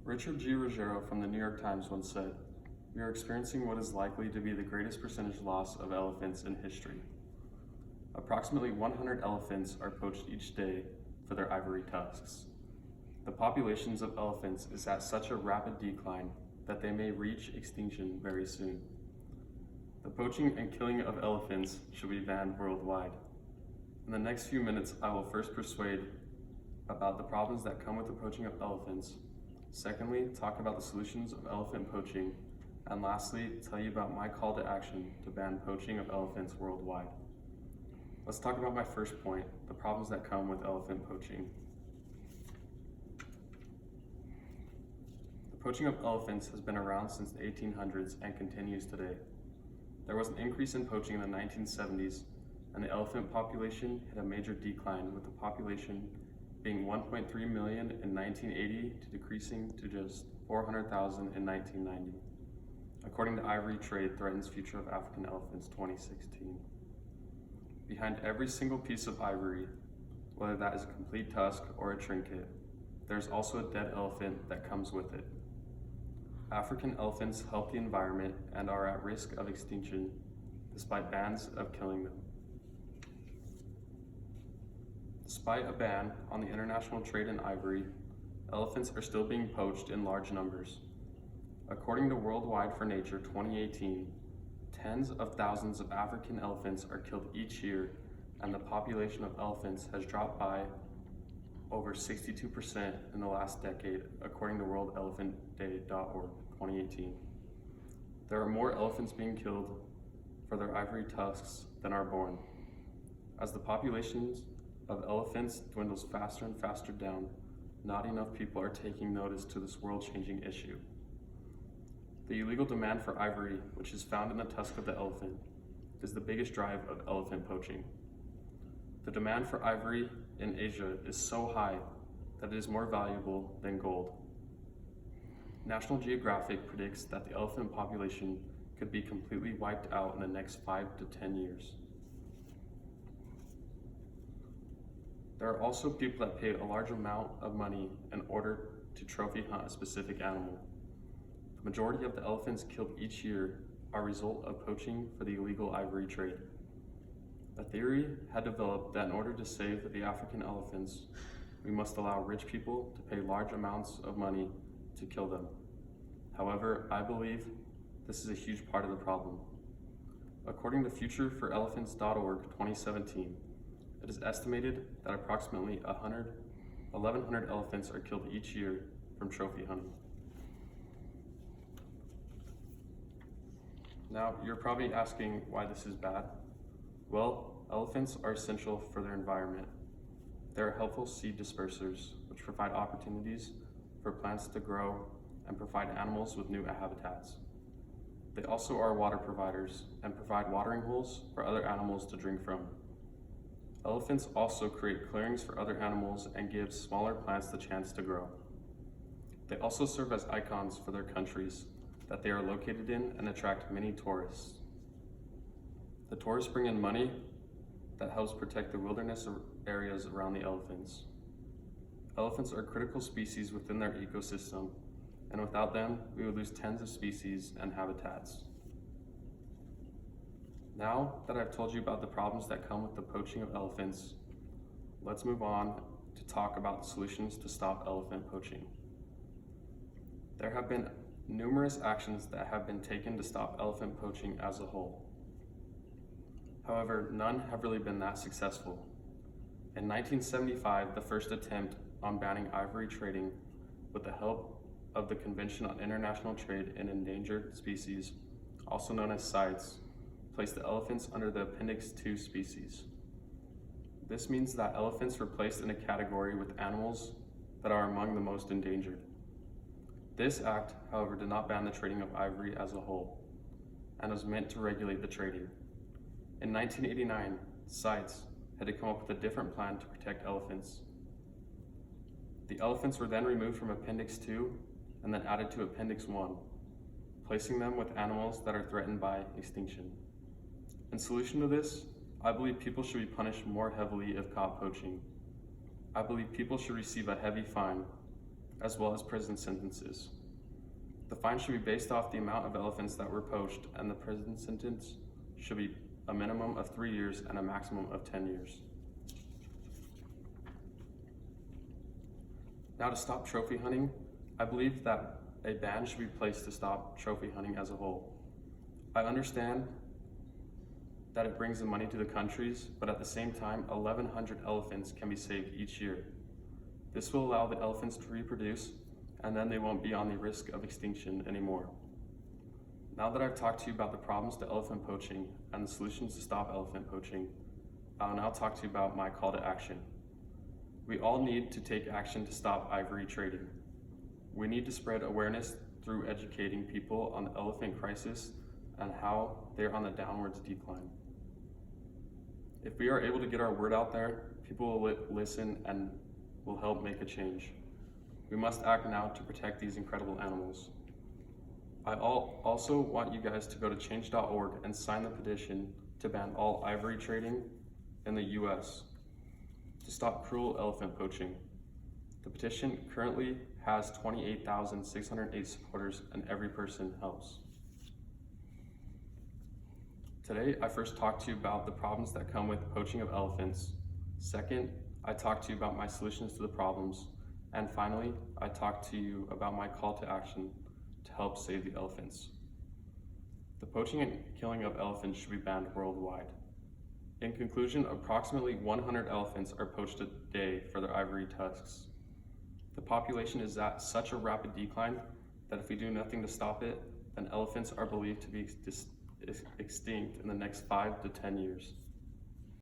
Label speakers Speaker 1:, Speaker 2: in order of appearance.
Speaker 1: Richard G. Ruggiero from the New York Times once said, "We are experiencing what is likely to be the greatest percentage loss of elephants in history. Approximately 100 elephants are poached each day for their ivory tusks. The populations of elephants is at such a rapid decline that they may reach extinction very soon. The poaching and killing of elephants should be banned worldwide." In the next few minutes, I will first persuade about the problems that come with the poaching of elephants. Secondly, talk about the solutions of elephant poaching. And lastly, tell you about my call to action to ban poaching of elephants worldwide. Let's talk about my first point, the problems that come with elephant poaching. The poaching of elephants has been around since the 1800s and continues today. There was an increase in poaching in the 1970s, and the elephant population hit a major decline, with the population being 1.3 million in 1980 to decreasing to just 400,000 in 1990, according to Ivory Trade Threatens Future of African Elephants 2016. Behind every single piece of ivory, whether that is a complete tusk or a trinket, there's also a dead elephant that comes with it. African elephants help the environment and are at risk of extinction despite bans of killing them. Despite a ban on the international trade in ivory, elephants are still being poached in large numbers. According to Worldwide for Nature 2018, tens of thousands of African elephants are killed each year, and the population of elephants has dropped by over 62% in the last decade, according to worldelephantday.org 2018. There are more elephants being killed for their ivory tusks than are born. As the populations of elephants dwindles faster and faster down, not enough people are taking notice to this world-changing issue. The illegal demand for ivory, which is found in the tusk of the elephant, is the biggest drive of elephant poaching. The demand for ivory in Asia is so high that it is more valuable than gold. National Geographic predicts that the elephant population could be completely wiped out in the next 5 to 10 years. There are also people that pay a large amount of money in order to trophy hunt a specific animal. The majority of the elephants killed each year are a result of poaching for the illegal ivory trade. A theory had developed that in order to save the African elephants, we must allow rich people to pay large amounts of money to kill them. However, I believe this is a huge part of the problem. According to futureforelephants.org 2017, it is estimated that approximately 1,100 elephants are killed each year from trophy hunting. Now, you're probably asking why this is bad. Well, elephants are essential for their environment. They are helpful seed dispersers, which provide opportunities for plants to grow and provide animals with new habitats. They also are water providers and provide watering holes for other animals to drink from. Elephants also create clearings for other animals and give smaller plants the chance to grow. They also serve as icons for their countries that they are located in and attract many tourists. The tourists bring in money that helps protect the wilderness areas around the elephants. Elephants are critical species within their ecosystem, and without them, we would lose tens of species and habitats. Now that I've told you about the problems that come with the poaching of elephants, let's move on to talk about solutions to stop elephant poaching. There have been numerous actions that have been taken to stop elephant poaching as a whole. However, none have really been that successful. In 1975, the first attempt on banning ivory trading with the help of the Convention on International Trade in Endangered Species, also known as CITES, placed the elephants under the Appendix 2 species. This means that elephants were placed in a category with animals that are among the most endangered. This act, however, did not ban the trading of ivory as a whole, and was meant to regulate the trading. In 1989, CITES had to come up with a different plan to protect elephants. The elephants were then removed from Appendix 2 and then added to Appendix 1, placing them with animals that are threatened by extinction. In solution to this, I believe people should be punished more heavily if caught poaching. I believe people should receive a heavy fine, as well as prison sentences. The fine should be based off the amount of elephants that were poached, and the prison sentence should be a minimum of 3 years and a maximum of 10 years. Now, to stop trophy hunting, I believe that a ban should be placed to stop trophy hunting as a whole. I understand that it brings the money to the countries, but at the same time, 1,100 elephants can be saved each year. This will allow the elephants to reproduce, and then they won't be on the risk of extinction anymore. Now that I've talked to you about the problems to elephant poaching and the solutions to stop elephant poaching, I'll now talk to you about my call to action. We all need to take action to stop ivory trading. We need to spread awareness through educating people on the elephant crisis and how they're on the downwards decline. If we are able to get our word out there, people will listen and will help make a change. We must act now to protect these incredible animals. I also want you guys to go to change.org and sign the petition to ban all ivory trading in the US to stop cruel elephant poaching. The petition currently has 28,608 supporters, and every person helps. Today, I first talked to you about the problems that come with poaching of elephants. Second, I talked to you about my solutions to the problems. And finally, I talked to you about my call to action to help save the elephants. The poaching and killing of elephants should be banned worldwide. In conclusion, approximately 100 elephants are poached a day for their ivory tusks. The population is at such a rapid decline that if we do nothing to stop it, then elephants are believed to be extinct in the next 5 to 10 years.